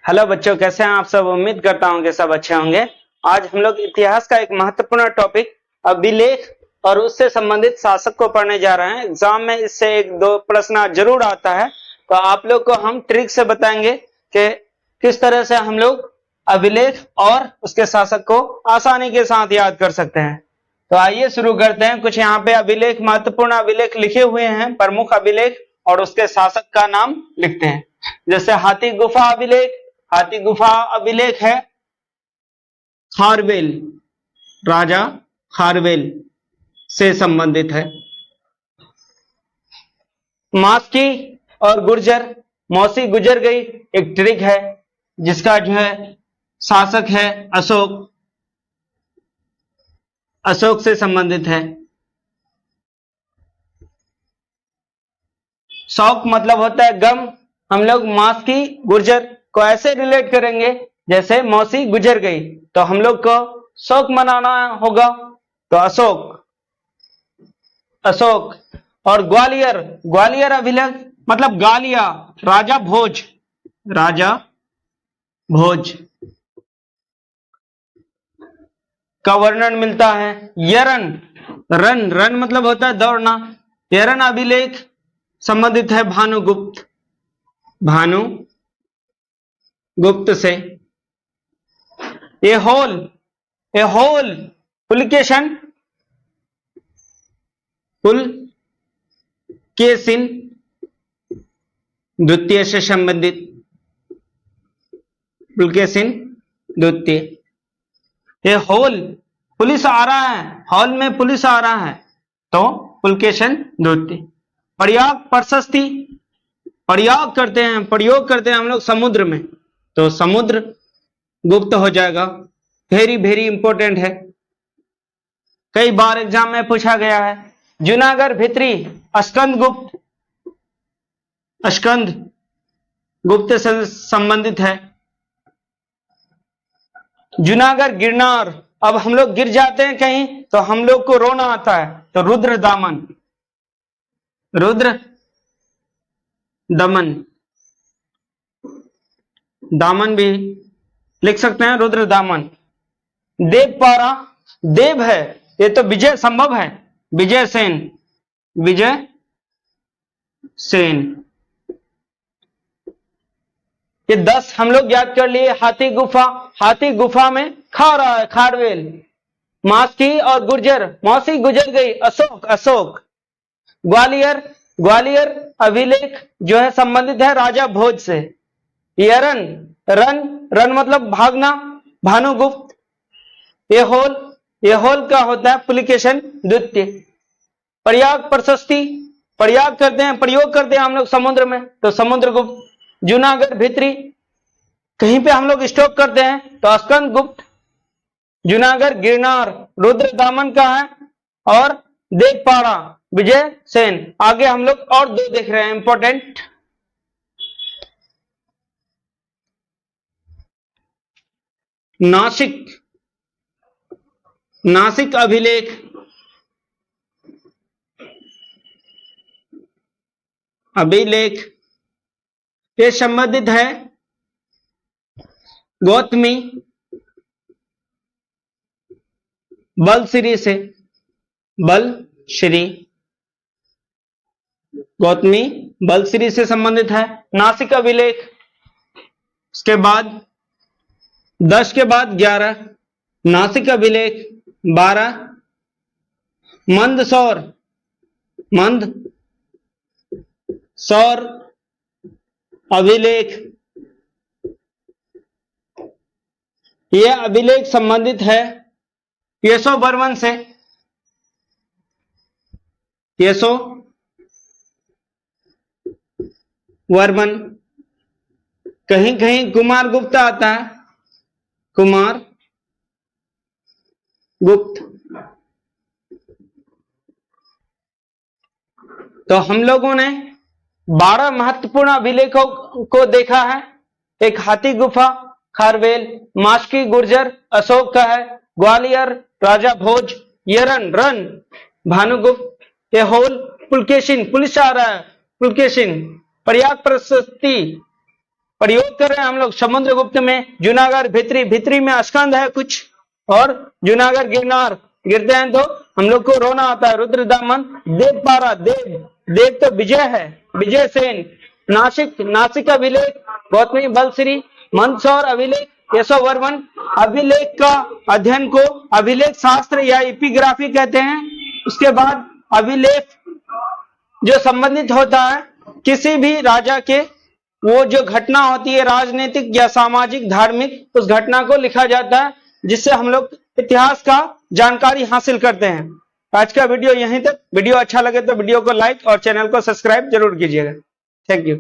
Hello बच्चों, कैसे हैं आप सब। उम्मीद करता हूं कि सब अच्छे होंगे। आज हम लोग इतिहास का एक महत्वपूर्ण टॉपिक अभिलेख और उससे संबंधित शासक को पढ़ने जा रहे हैं। एग्जाम में इससे एक दो प्रश्न जरूर आता है, तो आप लोग को हम ट्रिक से बताएंगे कि किस तरह से हम लोग अभिलेख और उसके शासक को आसानी के साथ याद कर सकते हैं। तो आइए शुरू करते हैं। कुछ यहाँ पे अभिलेख, महत्वपूर्ण अभिलेख लिखे हुए हैं, प्रमुख अभिलेख और उसके शासक का नाम लिखते हैं। जैसे हाथी गुफा अभिलेख, हाथी गुफा अभिलेख है खारवेल, राजा खारवेल से संबंधित है। मास्की और गुर्जर, मौसी गुजर गई, एक ट्रिक है जिसका जो है शासक है अशोक, अशोक से संबंधित है। शौक मतलब होता है गम। हम लोग मास्की गुर्जर को ऐसे रिलेट करेंगे जैसे मौसी गुजर गई, तो हम लोग को शोक मनाना होगा, तो अशोक, अशोक। और ग्वालियर, ग्वालियर अभिलेख मतलब गालिया, राजा भोज, राजा भोज का वर्णन मिलता है। यरन, रन, रन मतलब होता है दौड़ना। यरन अभिलेख संबंधित है भानुगुप्त, भानुगुप्त से। ए होल, ए होल पुलकेशन, पुलकेशिन द्वितीय से संबंधित, पुलकेशिन द्वितीय। ये होल, पुलिस आ रहा है, हॉल में पुलिस आ रहा है, तो पुलकेशन द्वितीय। प्रयाग प्रशस्ति, प्रयाग करते हैं, प्रयोग करते हैं हम लोग समुद्र में, तो समुद्र गुप्त हो जाएगा। वेरी वेरी इंपॉर्टेंट है, कई बार एग्जाम में पूछा गया है। जूनागढ़ भित्री स्कंद गुप्त, स्कंद गुप्त से संबंधित है। जूनागढ़ गिरनार, अब हम लोग गिर जाते हैं कहीं तो हम लोग को रोना आता है, तो रुद्र दामन, रुद्र दमन, दामन भी लिख सकते हैं, रुद्र दामन। देवपारा, देव है, ये तो विजय संभव है, विजय सेन, विजय सेन। ये 10 हम लोग याद कर लिए। हाथी गुफा, हाथी गुफा में खा रहा है खारवेल। मास्की और गुर्जर, मौसी गुजर गई, अशोक, अशोक। ग्वालियर, ग्वालियर अभिलेख जो है संबंधित है राजा भोज से। यरन, रन, रन मतलब भागना, भानुगुप्त। ये होल का होता है पुलिकेशन द्वितीय। प्रयाग प्रशस्ति, प्रयाग करते हैं, प्रयोग करते हैं हम लोग समुद्र में, तो समुद्रगुप्त। जूनागढ़ भित्री, कहीं पे हम लोग स्टॉप करते हैं, तो स्कंद गुप्त। जूनागढ़ गिरनार रुद्र दामन का है, और देवपारा विजय सेन। आगे हम लोग और दो देख रहे हैं इंपॉर्टेंट। नासिक, नासिक अभिलेख, अभिलेख ये संबंधित है गौतमी बलश्री से, बलश्री, गौतमी बलश्री से संबंधित है नासिक अभिलेख। उसके बाद 10 के बाद 11 नासिक अभिलेख, 12 मंदसौर, मंदसौर अभिलेख। यह अभिलेख संबंधित है केशव बर्मन से, केशव वर्मन। कहीं कहीं कुमार गुप्त आता है, कुमार गुप्त। तो हम लोगों ने 12 महत्वपूर्ण अभिलेखों को देखा है। एक हाथी गुफा खारवेल, मास्की गुर्जर अशोक का है, ग्वालियर राजा भोज, यरन रन भानुगुप्त, होल पुलकेशिन, पुलिस आ रहा है पुलकेशिन। प्रयाग प्रशस्ति प्रयोग कर रहे हैं हम लोग समुद्रगुप्त में। जूनागढ़ भित्री, भित्री में स्कंद है कुछ, और जूनागढ़ गिरनार, गिरते हैं तो हम लोग को रोना आता है। रुद्रदामन, देवपारा, देव तो विजय है, विजय सेन। नासिक, नासिक अभिलेख, गौतमी बलश्री। मंदसौर अभिलेख, केशव वर्मन। अभिलेख का अध्ययन को अभिलेख शास्त्र या एपिग्राफी कहते हैं। उसके बाद अभिलेख जो संबंधित होता है किसी भी राजा के, वो जो घटना होती है राजनीतिक या सामाजिक धार्मिक, उस घटना को लिखा जाता है, जिससे हम लोग इतिहास का जानकारी हासिल करते हैं। आज का वीडियो यहीं तक। वीडियो अच्छा लगे तो वीडियो को लाइक और चैनल को सब्सक्राइब जरूर कीजिएगा। Thank you.